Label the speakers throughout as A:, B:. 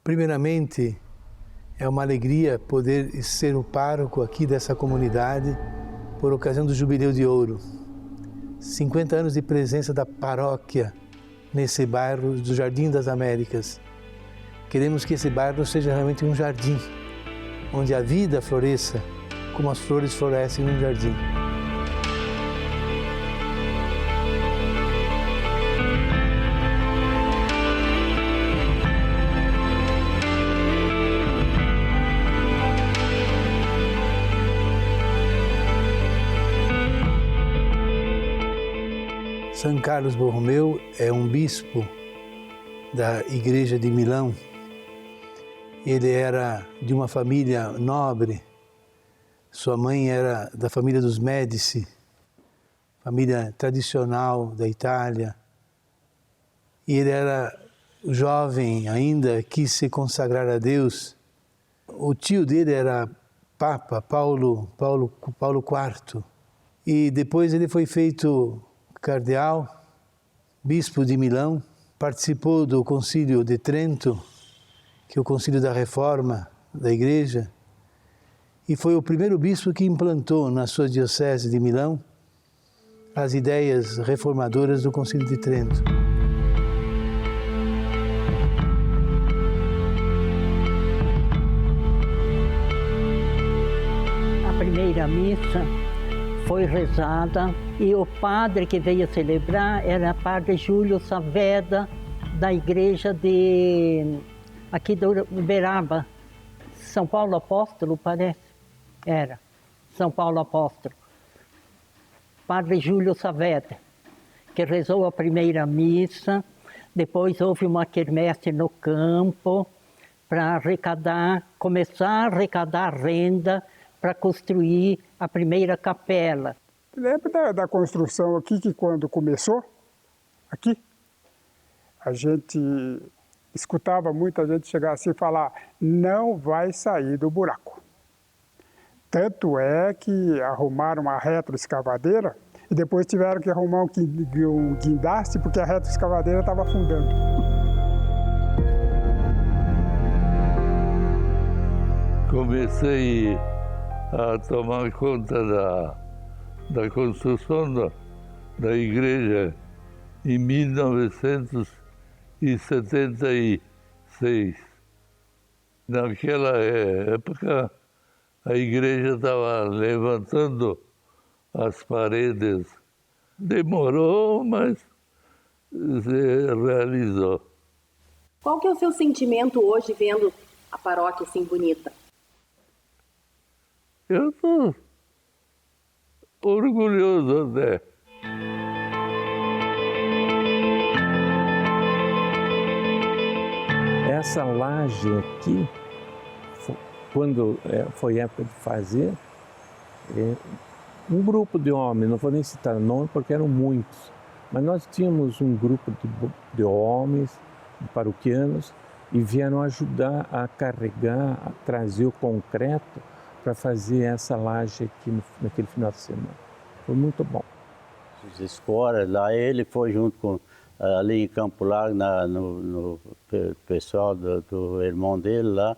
A: Primeiramente, é uma alegria poder ser o pároco aqui dessa comunidade por ocasião do Jubileu de Ouro. 50 anos de presença da paróquia nesse bairro do Jardim das Américas. Queremos que esse bairro seja realmente um jardim, onde a vida floresça como as flores florescem num jardim. São Carlos Borromeu é um bispo da Igreja de Milão. Ele era de uma família nobre. Sua mãe era da família dos Médici, família tradicional da Itália. E ele era jovem ainda, quis se consagrar a Deus. O tio dele era Papa Paulo IV. E depois ele foi feito cardeal, bispo de Milão, participou do Concílio de Trento, que é o Concílio da Reforma da Igreja, e foi o primeiro bispo que implantou na sua diocese de Milão as ideias reformadoras do Concílio de Trento.
B: A primeira missa foi rezada e o padre que veio celebrar era padre Júlio Saavedra, da igreja aqui do Uberaba, São Paulo Apóstolo, parece. Era, São Paulo Apóstolo. Padre Júlio Saavedra, que rezou a primeira missa, depois houve uma quermesse no campo para começar a arrecadar renda para construir a primeira capela.
C: Lembro da construção aqui, que quando começou, aqui, a gente escutava muita gente chegar assim e falar, não vai sair do buraco. Tanto é que arrumaram uma retroescavadeira e depois tiveram que arrumar um guindaste porque a retroescavadeira estava afundando.
D: Comecei a tomar conta da construção da igreja em 1976. Naquela época, a igreja estava levantando as paredes. Demorou, mas se realizou.
E: Qual que é o seu sentimento hoje vendo a paróquia assim bonita?
D: Eu estou orgulhoso até.
F: Essa laje aqui, quando foi época de fazer, um grupo de homens, não vou nem citar nome porque eram muitos, mas nós tínhamos um grupo de homens, de paroquianos, e vieram ajudar a carregar, a trazer o concreto para fazer essa laje aqui naquele final de semana. Foi muito bom.
G: As escolas lá, ele foi junto com, ali em Campo Largo, no pessoal do irmão dele lá,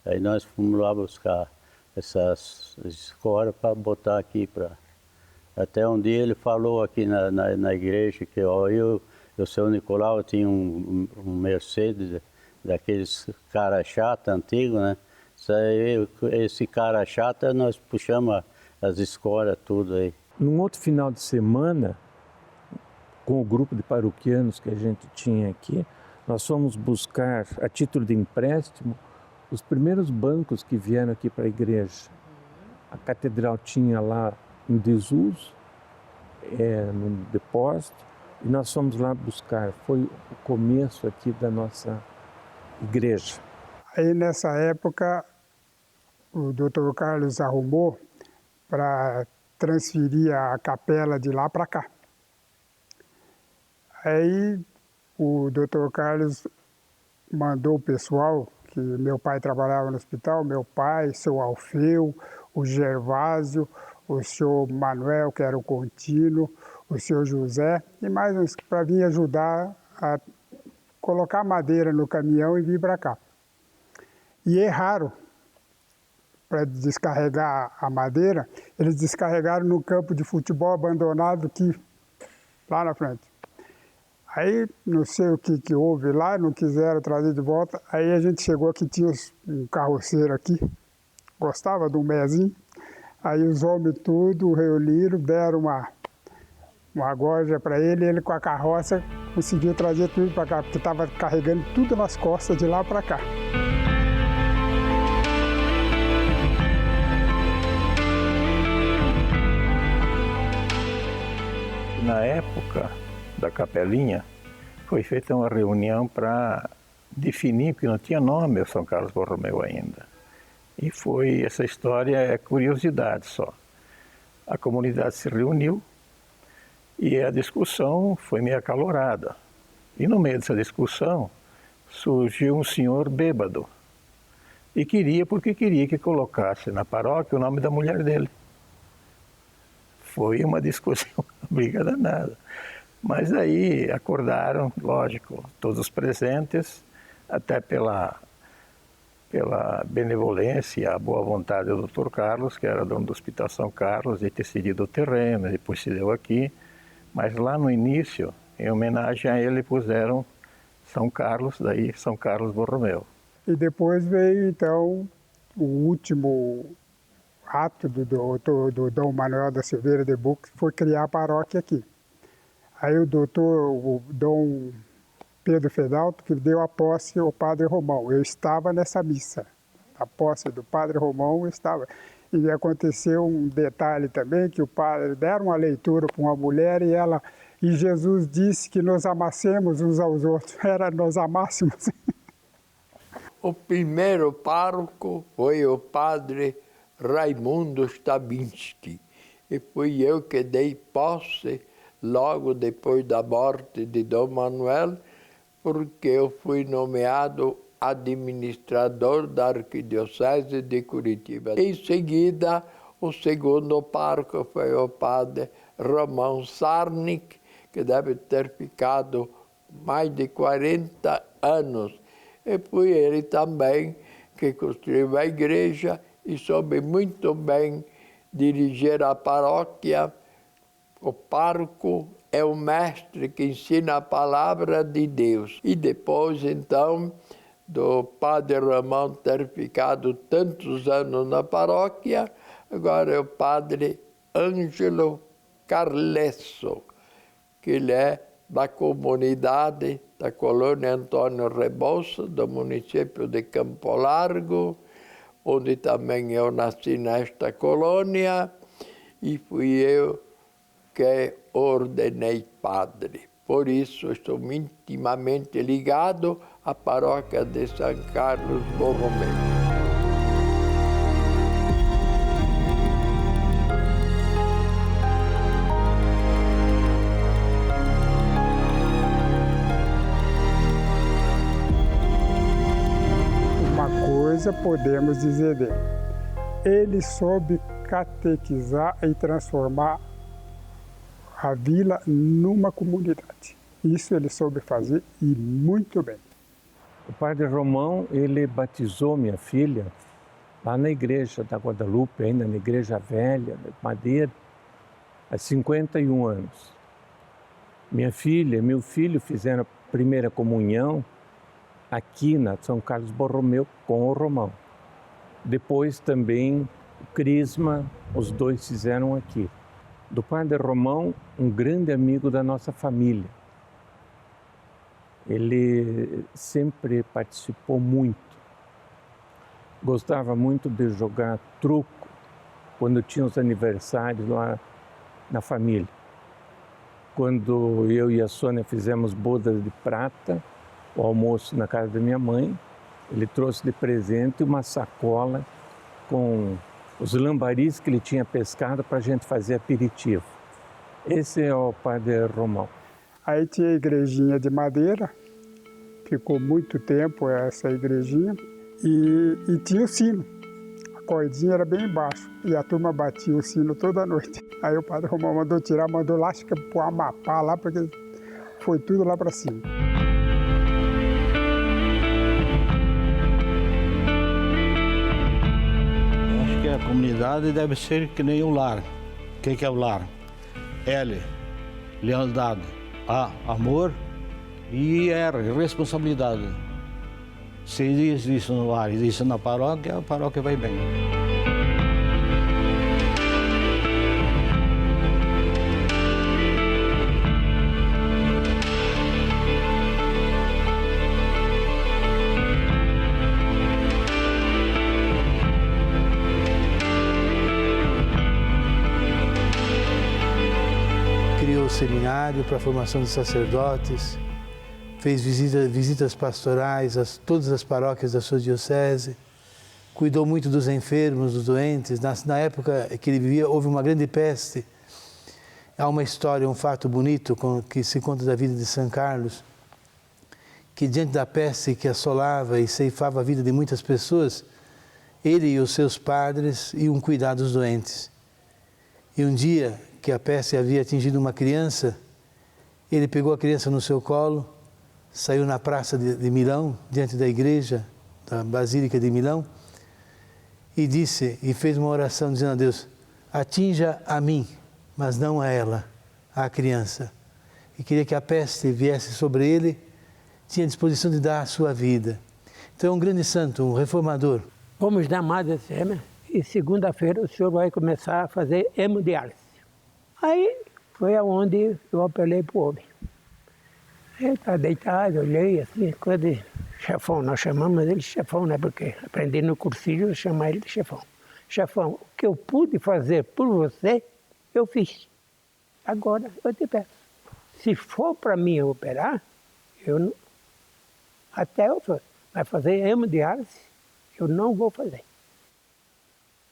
G: aí nós fomos lá buscar essas escolas para botar aqui. Até um dia ele falou aqui na igreja que eu e o seu Nicolau tinha um Mercedes, daqueles cara chato, antigo, né? Esse cara chato, nós puxamos as escolas, tudo aí.
F: Num outro final de semana, com o grupo de paroquianos que a gente tinha aqui, nós fomos buscar, a título de empréstimo, os primeiros bancos que vieram aqui para a igreja. A catedral tinha lá em desuso, num depósito, e nós fomos lá buscar. Foi o começo aqui da nossa igreja.
C: Aí nessa época, o Dr. Carlos arrumou para transferir a capela de lá para cá. Aí o Dr. Carlos mandou o pessoal, que meu pai trabalhava no hospital, meu pai, o seu Alfeu, o Gervásio, o senhor Manuel, que era o contínuo, o senhor José, e mais uns para vir ajudar a colocar madeira no caminhão e vir para cá. E erraram para descarregar a madeira. Eles descarregaram no campo de futebol abandonado aqui, lá na frente. Aí, não sei o que houve lá, não quiseram trazer de volta. Aí a gente chegou aqui, tinha um carroceiro aqui, gostava de um mezinho. Aí os homens tudo reuniram, deram uma gorja para ele, e ele com a carroça conseguiu trazer tudo para cá, porque estava carregando tudo nas costas de lá para cá.
H: Na época da capelinha, foi feita uma reunião para definir, porque não tinha nome o São Carlos Borromeu ainda. E foi, essa história é curiosidade só. A comunidade se reuniu e a discussão foi meio acalorada. E no meio dessa discussão surgiu um senhor bêbado. E porque queria que colocasse na paróquia o nome da mulher dele. Foi uma discussão, uma briga danada. Mas aí acordaram, lógico, todos os presentes, até pela benevolência e a boa vontade do Dr. Carlos, que era dono do Hospital São Carlos, de ter cedido o terreno, depois se deu aqui. Mas lá no início, em homenagem a ele, puseram São Carlos, daí São Carlos Borromeu.
C: E depois veio, então, o último ato do Dom Manuel da Silveira de Bucos, foi criar a paróquia aqui. Aí o Dom Pedro Fedalto, que deu a posse ao Padre Romão. Eu estava nessa missa, a posse do Padre Romão, eu estava. E aconteceu um detalhe também, que o padre deram uma leitura para uma mulher e Jesus disse que nos amassemos uns aos outros, nós amássemos.
I: O primeiro pároco foi o padre Raimundo Stabinski, e fui eu que dei posse logo depois da morte de Dom Manuel, porque eu fui nomeado administrador da Arquidiocese de Curitiba. Em seguida, o segundo pároco foi o padre Romão Sarnik, que deve ter ficado mais de 40 anos. E foi ele também que construiu a igreja e soube muito bem dirigir a paróquia. O pároco é o mestre que ensina a palavra de Deus. E depois, então, do padre Romão ter ficado tantos anos na paróquia, agora é o padre Ângelo Carlesso, que ele é da comunidade da colônia Antônio Rebouças, do município de Campo Largo, onde também eu nasci nesta colônia, e fui eu que ordenei padre. Por isso, estou intimamente ligado à paróquia de São Carlos Borromeu.
C: Uma coisa podemos dizer dele: ele soube catequizar e transformar a vila numa comunidade. Isso ele soube fazer e muito bem.
F: O padre Romão, ele batizou minha filha lá na igreja da Guadalupe, ainda na igreja velha, de madeira, há 51 anos. Minha filha e meu filho fizeram a primeira comunhão aqui na São Carlos Borromeu com o Romão. Depois também o crisma, os dois fizeram aqui. Do padre Romão, um grande amigo da nossa família. Ele sempre participou muito. Gostava muito de jogar truco quando tinha os aniversários lá na família. Quando eu e a Sônia fizemos bodas de prata, o almoço na casa da minha mãe, ele trouxe de presente uma sacola com os lambaris que ele tinha pescado para a gente fazer aperitivo. Esse é o padre Romão.
C: Aí tinha a igrejinha de madeira, ficou muito tempo essa igrejinha, e tinha o sino. A cordinha era bem embaixo, e a turma batia o sino toda noite. Aí o padre Romão mandou tirar, mandou lá, acho que para o Amapá, lá, porque foi tudo lá para cima.
J: comunidade deve ser que nem o lar. O que é o lar? L, lealdade. A, amor. E R, responsabilidade. Se existe isso no lar, existe na paróquia, a paróquia vai bem.
A: Criou o seminário para a formação de sacerdotes, fez visitas pastorais a todas as paróquias da sua diocese, cuidou muito dos enfermos, dos doentes. Na época que ele vivia, houve uma grande peste. Há uma história, um fato bonito que se conta da vida de São Carlos, que diante da peste que assolava e ceifava a vida de muitas pessoas, ele e os seus padres iam cuidar dos doentes. E um dia que a peste havia atingido uma criança, ele pegou a criança no seu colo, saiu na praça de Milão, diante da igreja, da Basílica de Milão, e fez uma oração dizendo a Deus: atinja a mim, mas não a ela, a criança. E queria que a peste viesse sobre ele, tinha disposição de dar a sua vida. Então é um grande santo, um reformador.
K: Vamos dar mais esse hemo, e segunda-feira o senhor vai começar a fazer hemodiálise. Aí foi aonde eu apelei para o homem. Ele está deitado, olhei assim, coisa de chefão, nós chamamos ele de chefão, né? Porque aprendi no cursilho chamar ele de chefão. Chefão, o que eu pude fazer por você, eu fiz. Agora eu te peço, se for para mim operar, eu não, até eu vai fazer hemodiálise, eu não vou fazer.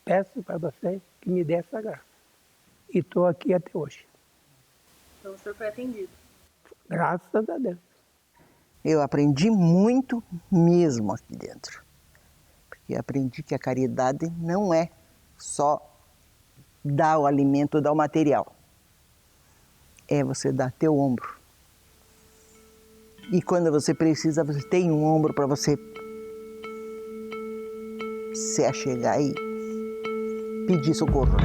K: Peço para você que me dê essa graça. E estou aqui até hoje.
E: Então o senhor foi atendido.
K: Graças a Deus.
L: Eu aprendi muito mesmo aqui dentro. Porque aprendi que a caridade não é só dar o alimento, dar o material. É você dar teu ombro. E quando você precisa, você tem um ombro para você se achegar e pedir socorro.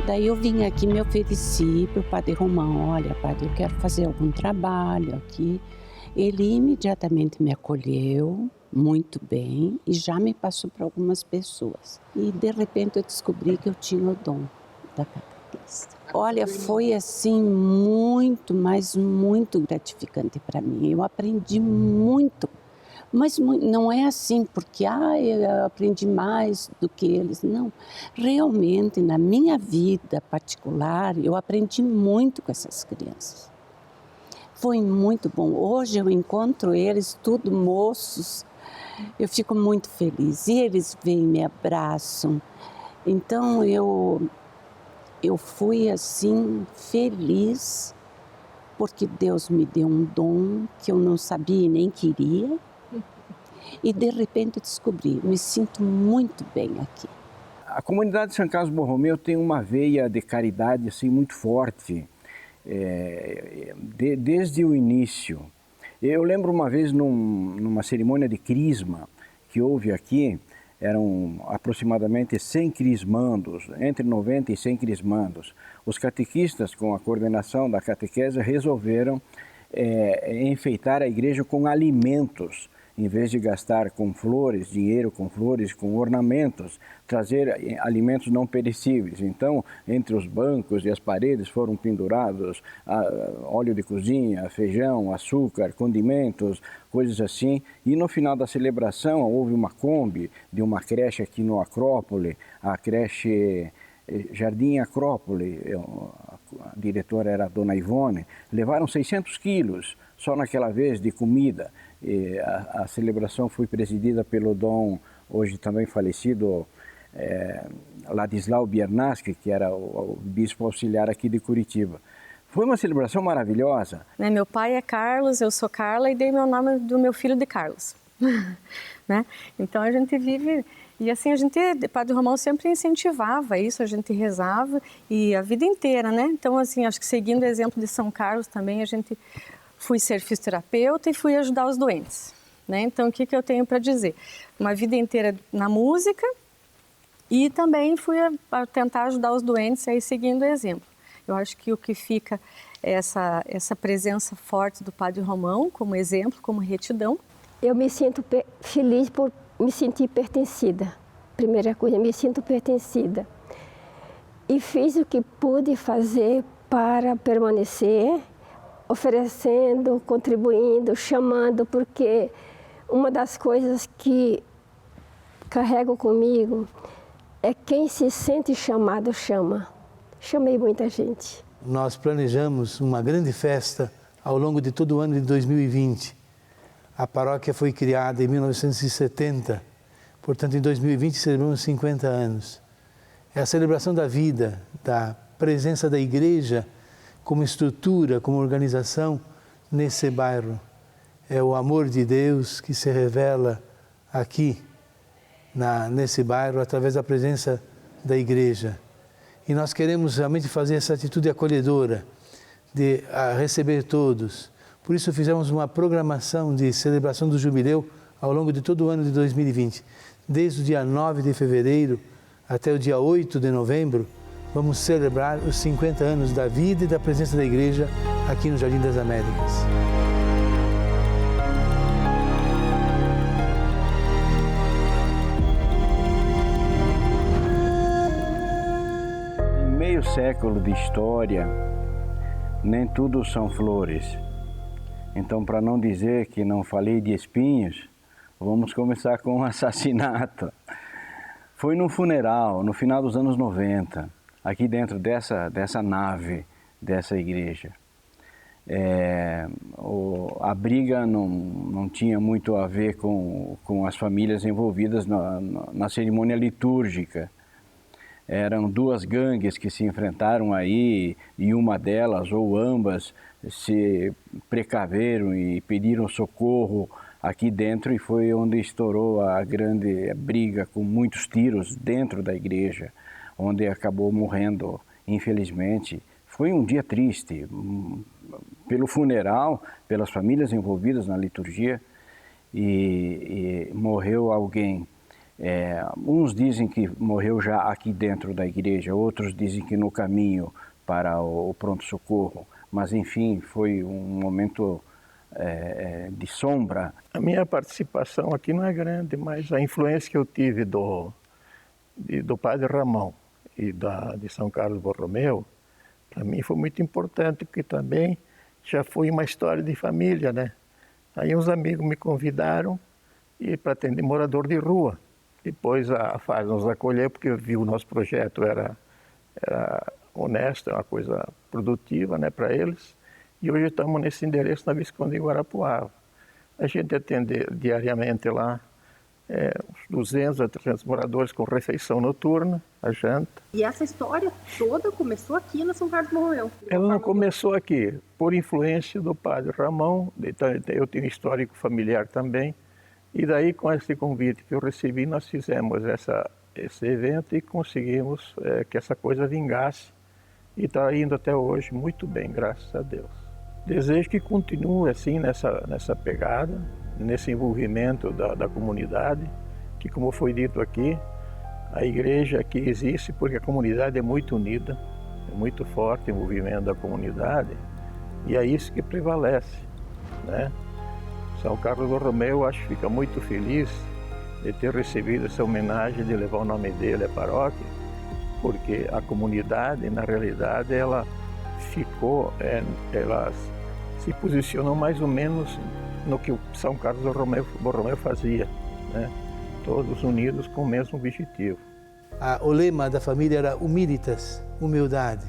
M: Daí eu vim aqui, me ofereci para o padre Romão: olha, padre, eu quero fazer algum trabalho aqui. Ele imediatamente me acolheu muito bem e já me passou para algumas pessoas. E de repente eu descobri que eu tinha o dom da catequese. Olha, foi assim muito, mas muito gratificante para mim. Eu aprendi muito. Mas não é assim, porque eu aprendi mais do que eles. Não, realmente, na minha vida particular, eu aprendi muito com essas crianças. Foi muito bom. Hoje eu encontro eles, tudo moços, eu fico muito feliz. E eles vêm e me abraçam. Então, eu fui, assim, feliz, porque Deus me deu um dom que eu não sabia e nem queria. E de repente eu descobri, me sinto muito bem aqui.
N: A comunidade de São Carlos Borromeu tem uma veia de caridade assim, muito forte, desde o início. Eu lembro uma vez numa cerimônia de crisma que houve aqui, eram aproximadamente 100 crismandos, entre 90 e 100 crismandos. Os catequistas, com a coordenação da catequese, resolveram enfeitar a igreja com alimentos, em vez de gastar com flores, dinheiro com flores, com ornamentos, trazer alimentos não perecíveis. Então, entre os bancos e as paredes foram pendurados óleo de cozinha, feijão, açúcar, condimentos, coisas assim. E no final da celebração houve uma Kombi de uma creche aqui no Acrópole, a creche Jardim Acrópole, a diretora era a dona Ivone, levaram 600 quilos só naquela vez de comida. E a celebração foi presidida pelo dom, hoje também falecido, Ladislau Biernaschi, que era o bispo auxiliar aqui de Curitiba. Foi uma celebração maravilhosa.
O: Meu pai é Carlos, eu sou Carla e dei meu nome do meu filho de Carlos. Né? Então a gente vive E assim, Padre Romão sempre incentivava isso, a gente rezava e a vida inteira, né? Então, assim, acho que seguindo o exemplo de São Carlos também, fui ser fisioterapeuta e fui ajudar os doentes, né? Então, o que eu tenho para dizer? Uma vida inteira na música e também fui a tentar ajudar os doentes aí seguindo o exemplo. Eu acho que o que fica é essa presença forte do Padre Romão como exemplo, como retidão.
P: Eu me sinto feliz por me sentir pertencida. Primeira coisa, me sinto pertencida. E fiz o que pude fazer para permanecer, oferecendo, contribuindo, chamando, porque uma das coisas que carrego comigo é quem se sente chamado, chama. Chamei muita gente.
A: Nós planejamos uma grande festa ao longo de todo o ano de 2020. A paróquia foi criada em 1970, portanto, em 2020 celebramos 50 anos. É a celebração da vida, da presença da igreja como estrutura, como organização nesse bairro. É o amor de Deus que se revela aqui, nesse bairro, através da presença da igreja. E nós queremos realmente fazer essa atitude acolhedora, de receber todos. Por isso fizemos uma programação de celebração do jubileu ao longo de todo o ano de 2020. Desde o dia 9 de fevereiro até o dia 8 de novembro, vamos celebrar os 50 anos da vida e da presença da igreja aqui no Jardim das Américas.
N: Em meio século de história, nem tudo são flores. Então, para não dizer que não falei de espinhos, vamos começar com um assassinato. Foi num funeral, no final dos anos 90, aqui dentro dessa nave, dessa igreja. A briga não tinha muito a ver com as famílias envolvidas na cerimônia litúrgica. Eram duas gangues que se enfrentaram aí, e uma delas, ou ambas, se precaveram e pediram socorro aqui dentro, e foi onde estourou a grande briga com muitos tiros dentro da igreja, onde acabou morrendo, infelizmente. Foi um dia triste, pelo funeral, pelas famílias envolvidas na liturgia, e morreu alguém. Uns dizem que morreu já aqui dentro da igreja, outros dizem que no caminho para o pronto-socorro, mas enfim, foi um momento de sombra.
H: A minha participação aqui não é grande, mas a influência que eu tive do Padre Ramão e de São Carlos Borromeu, para mim foi muito importante, porque também já foi uma história de família, né? Aí uns amigos me convidaram para atender morador de rua. Depois a FAS nos acolheu, porque viu o nosso projeto era honesto, uma coisa produtiva, né, para eles. E hoje estamos nesse endereço na Visconde de Guarapuava. A gente atende diariamente lá uns 200 a 300 moradores com refeição noturna, a janta.
E: E essa história toda começou aqui na São Carlos Borromeu?
H: Ela não começou aqui, por influência do Padre Ramão. Eu tenho histórico familiar também. E daí, com esse convite que eu recebi, nós fizemos esse evento e conseguimos que essa coisa vingasse. E está indo até hoje muito bem, graças a Deus. Desejo que continue assim, nessa pegada, nesse envolvimento da comunidade, que, como foi dito aqui, a igreja aqui existe porque a comunidade é muito unida, é muito forte o envolvimento da comunidade, e é isso que prevalece, né? São Carlos Borromeu, acho que fica muito feliz de ter recebido essa homenagem, de levar o nome dele à paróquia, porque a comunidade, na realidade, ela se posicionou mais ou menos no que o São Carlos Borromeu fazia, né? Todos unidos com o mesmo objetivo.
A: O lema da família era humilitas, humildade.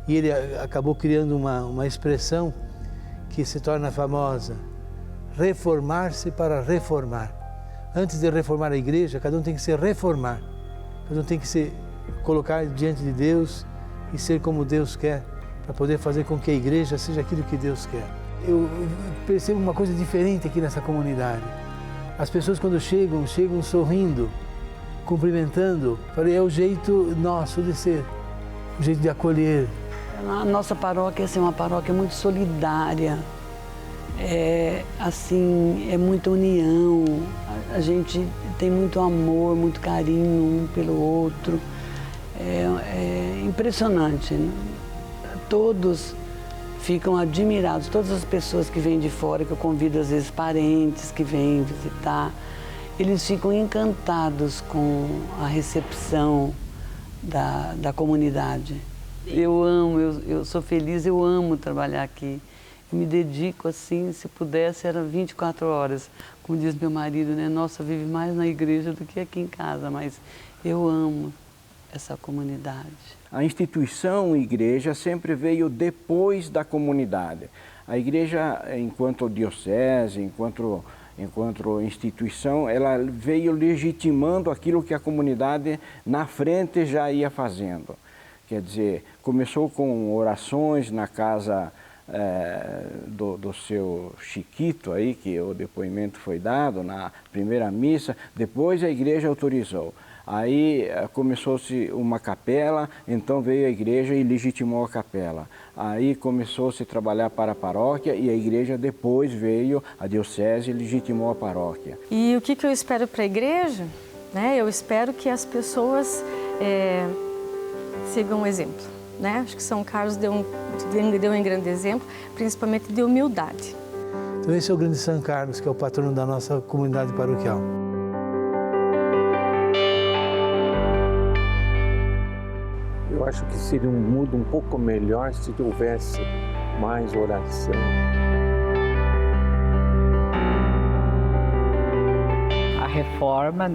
A: E ele acabou criando uma expressão que se torna famosa: reformar-se para reformar. Antes de reformar a igreja, cada um tem que se reformar. Cada um tem que se colocar diante de Deus e ser como Deus quer, para poder fazer com que a igreja seja aquilo que Deus quer. Eu percebo uma coisa diferente aqui nessa comunidade. As pessoas, quando chegam sorrindo, cumprimentando. Falei, é o jeito nosso de ser, o jeito de acolher.
Q: A nossa paróquia é uma paróquia muito solidária. É muita união, a gente tem muito amor, muito carinho um pelo outro. É impressionante. Todos ficam admirados, todas as pessoas que vêm de fora, que eu convido às vezes parentes que vêm visitar, eles ficam encantados com a recepção da comunidade. Eu amo, eu sou feliz, eu amo trabalhar aqui. Eu me dedico assim, se pudesse, era 24 horas. Como diz meu marido, né? Nossa, vive mais na igreja do que aqui em casa, mas eu amo essa comunidade.
N: A instituição igreja sempre veio depois da comunidade. A igreja, enquanto diocese, enquanto instituição, ela veio legitimando aquilo que a comunidade na frente já ia fazendo. Quer dizer, começou com orações na casa do seu Chiquito aí, que o depoimento foi dado na primeira missa, depois a igreja autorizou. Aí começou-se uma capela, então veio a igreja e legitimou a capela. Aí começou-se a trabalhar para a paróquia e a igreja depois veio, a diocese, e legitimou a paróquia.
O: E o que eu espero para a igreja? Eu espero que as pessoas sigam um exemplo. Acho que São Carlos deu um grande exemplo, principalmente de humildade.
A: Então esse é o grande São Carlos, que é o patrono da nossa comunidade paroquial.
F: Eu acho que seria um mundo um pouco melhor se houvesse mais oração.
R: A reforma,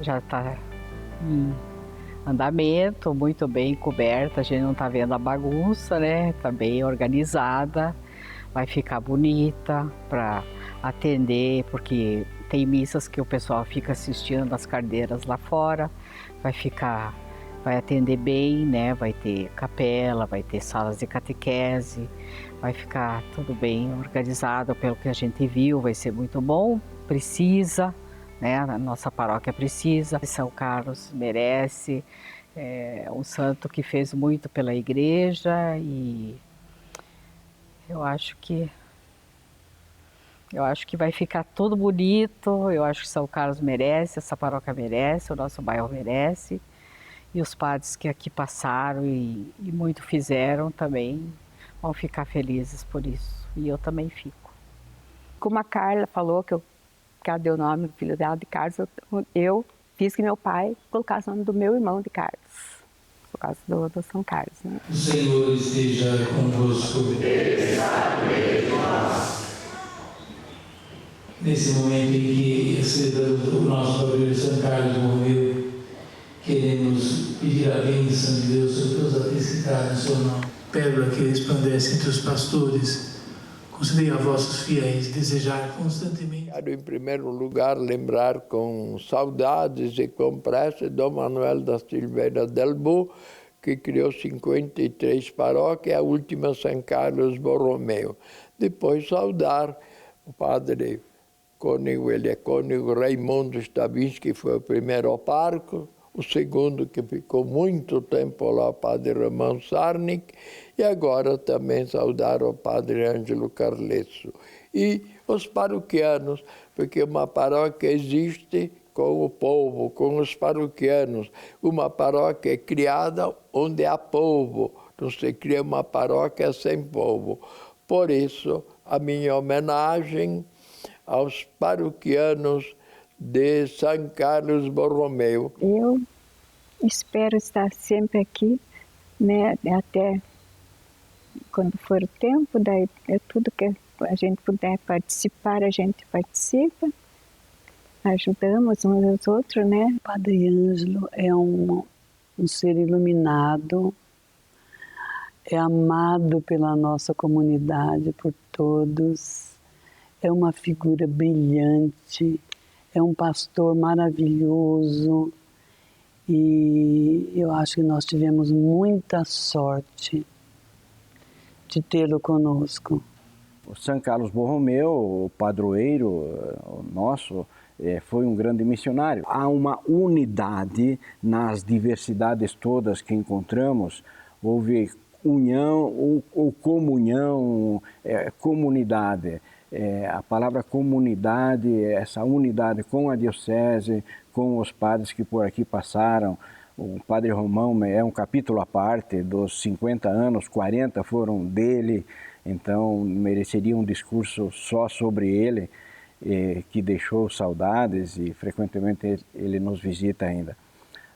R: já está em andamento, muito bem coberta, a gente não está vendo a bagunça, está bem organizada, vai ficar bonita para atender, porque tem missas que o pessoal fica assistindo nas cadeiras lá fora, vai atender bem, vai ter capela, vai ter salas de catequese, vai ficar tudo bem organizado pelo que a gente viu, vai ser muito bom, precisa. A nossa paróquia precisa, São Carlos merece, é um santo que fez muito pela igreja e eu acho que vai ficar tudo bonito, eu acho que São Carlos merece, essa paróquia merece, o nosso bairro merece e os padres que aqui passaram e muito fizeram também vão ficar felizes por isso e eu também fico.
S: Como a Carla falou que ela deu o nome do filho dela de Carlos, eu fiz que meu pai colocasse o nome do meu irmão de Carlos, por causa do São Carlos.
T: O Senhor esteja convosco. Nesse momento em que celebramos o nosso padroeiro São Carlos Borromeu, queremos pedir a bênção de Deus sobre todos aqueles que trazem o seu nome. Pérola que resplandece entre os pastores, concedei a vossos fiéis desejar constantemente.
I: Quero, em primeiro lugar, lembrar com saudades e com prece Dom Manuel da Silveira Delbo, que criou 53 paróquias, a última São Carlos Borromeu. Depois saudar o padre cônego, ele é cônego Raimundo Stavinski, que foi o primeiro pároco, o segundo que ficou muito tempo lá, o padre Romão Sarnik, e agora também saudar o padre Ângelo Carlesso. E os paroquianos, porque uma paróquia existe com o povo, com os paroquianos. Uma paróquia é criada onde há povo, não se cria uma paróquia sem povo. Por isso, a minha homenagem aos paroquianos de São Carlos Borromeu.
S: Eu espero estar sempre aqui, até quando for o tempo, daí é tudo que a gente puder participar, a gente participa, ajudamos uns aos outros, O
Q: Padre Ângelo é um ser iluminado, é amado pela nossa comunidade, por todos, é uma figura brilhante, é um pastor maravilhoso e eu acho que nós tivemos muita sorte de tê-lo conosco.
N: O São Carlos Borromeu, o padroeiro nosso, foi um grande missionário. Há uma unidade nas diversidades todas que encontramos, houve união ou comunhão, comunidade. A palavra comunidade, essa unidade com a diocese, com os padres que por aqui passaram. O Padre Romão é um capítulo à parte, dos 50 anos, 40 foram dele, então mereceria um discurso só sobre ele, que deixou saudades e frequentemente ele nos visita ainda.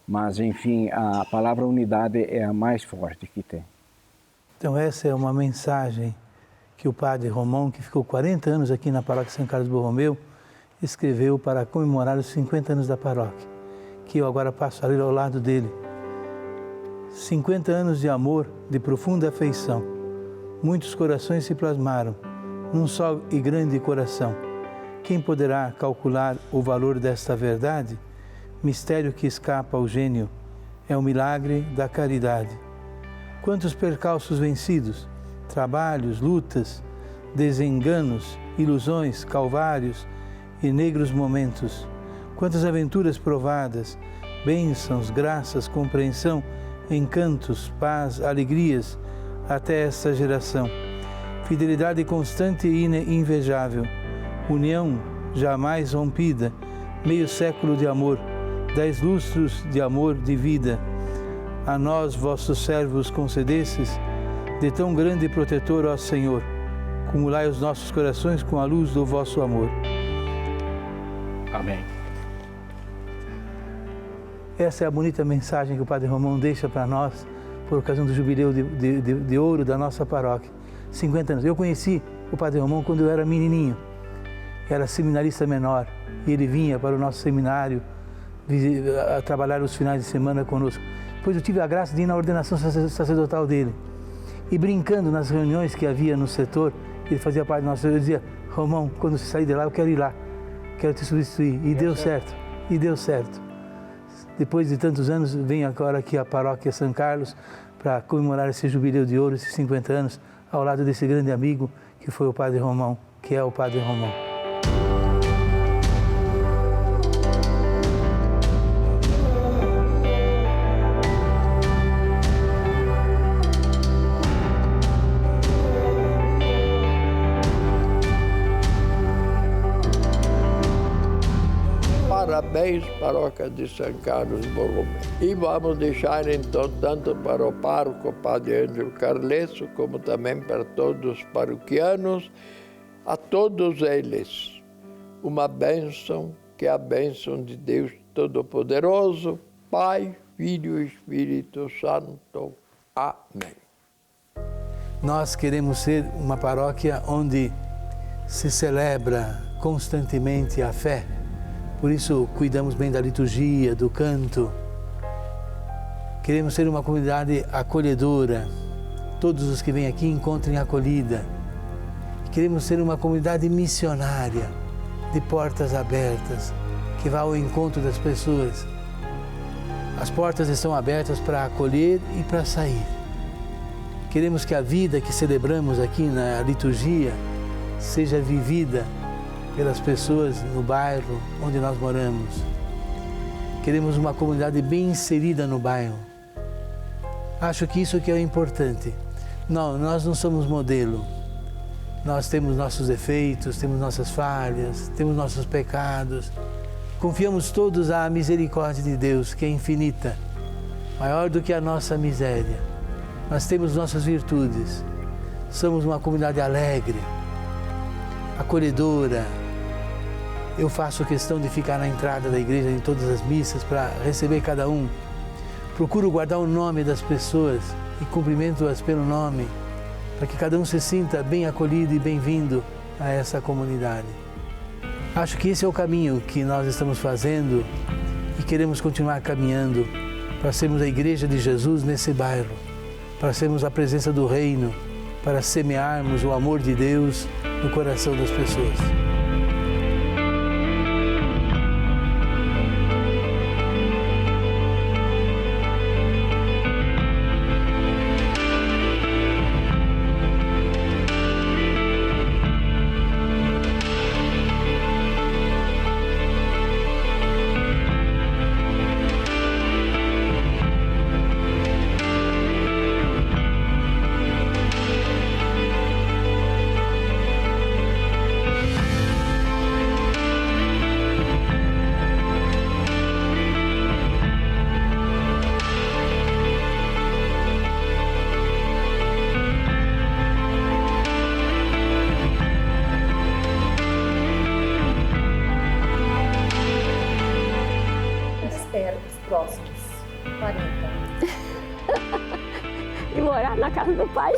N: Mas, enfim, a palavra unidade é a mais forte que tem.
A: Então essa é uma mensagem que o Padre Romão, que ficou 40 anos aqui na paróquia São Carlos Borromeu, escreveu para comemorar os 50 anos da paróquia, que eu agora passo a ler ao lado dele. 50 anos de amor, de profunda afeição. Muitos corações se plasmaram num só e grande coração. Quem poderá calcular o valor desta verdade? Mistério que escapa ao gênio, é o milagre da caridade. Quantos percalços vencidos, trabalhos, lutas, desenganos, ilusões, calvários e negros momentos. Quantas aventuras provadas, bênçãos, graças, compreensão, encantos, paz, alegrias, até esta geração. Fidelidade constante e invejável, união jamais rompida, meio século de amor, 10 lustros de amor de vida. A nós, vossos servos, concedesses, de tão grande protetor, ó Senhor, cumulai os nossos corações com a luz do vosso amor.
H: Amém.
A: Essa é a bonita mensagem que o Padre Romão deixa para nós por ocasião do jubileu de ouro da nossa paróquia. 50 anos. Eu conheci o Padre Romão quando eu era menininho. Era seminarista menor e ele vinha para o nosso seminário a trabalhar os finais de semana conosco. Depois eu tive a graça de ir na ordenação sacerdotal dele. E brincando nas reuniões que havia no setor, ele fazia parte do nosso setor, eu dizia: Romão, quando você sair de lá, eu quero ir lá, quero te substituir. E deu certo, e deu certo. Depois de tantos anos, venho agora aqui à paróquia São Carlos para comemorar esse jubileu de ouro, esses 50 anos, ao lado desse grande amigo que foi o Padre Romão, que é o Padre Romão.
I: Parabéns, paróquia de São Carlos Borromeu. E vamos deixar então, tanto para o pároco, Padre Ângelo Carlesso, como também para todos os paroquianos, a todos eles, uma bênção, que é a bênção de Deus Todo-Poderoso, Pai, Filho e Espírito Santo. Amém.
A: Nós queremos ser uma paróquia onde se celebra constantemente a fé. Por isso, cuidamos bem da liturgia, do canto. Queremos ser uma comunidade acolhedora. Todos os que vêm aqui encontrem acolhida. Queremos ser uma comunidade missionária, de portas abertas, que vá ao encontro das pessoas. As portas estão abertas para acolher e para sair. Queremos que a vida que celebramos aqui na liturgia seja vivida pelas pessoas no bairro onde nós moramos. Queremos uma comunidade bem inserida no bairro. Acho que isso que é o importante. Não, nós não somos modelo. Nós temos nossos defeitos, temos nossas falhas, temos nossos pecados. Confiamos todos à misericórdia de Deus, que é infinita, maior do que a nossa miséria. Nós temos nossas virtudes. Somos uma comunidade alegre, acolhedora. Eu faço questão de ficar na entrada da igreja em todas as missas para receber cada um. Procuro guardar o nome das pessoas e cumprimento-as pelo nome, para que cada um se sinta bem acolhido e bem-vindo a essa comunidade. Acho que esse é o caminho que nós estamos fazendo e queremos continuar caminhando para sermos a Igreja de Jesus nesse bairro, para sermos a presença do Reino, para semearmos o amor de Deus no coração das pessoas.
P: e morar na casa do pai.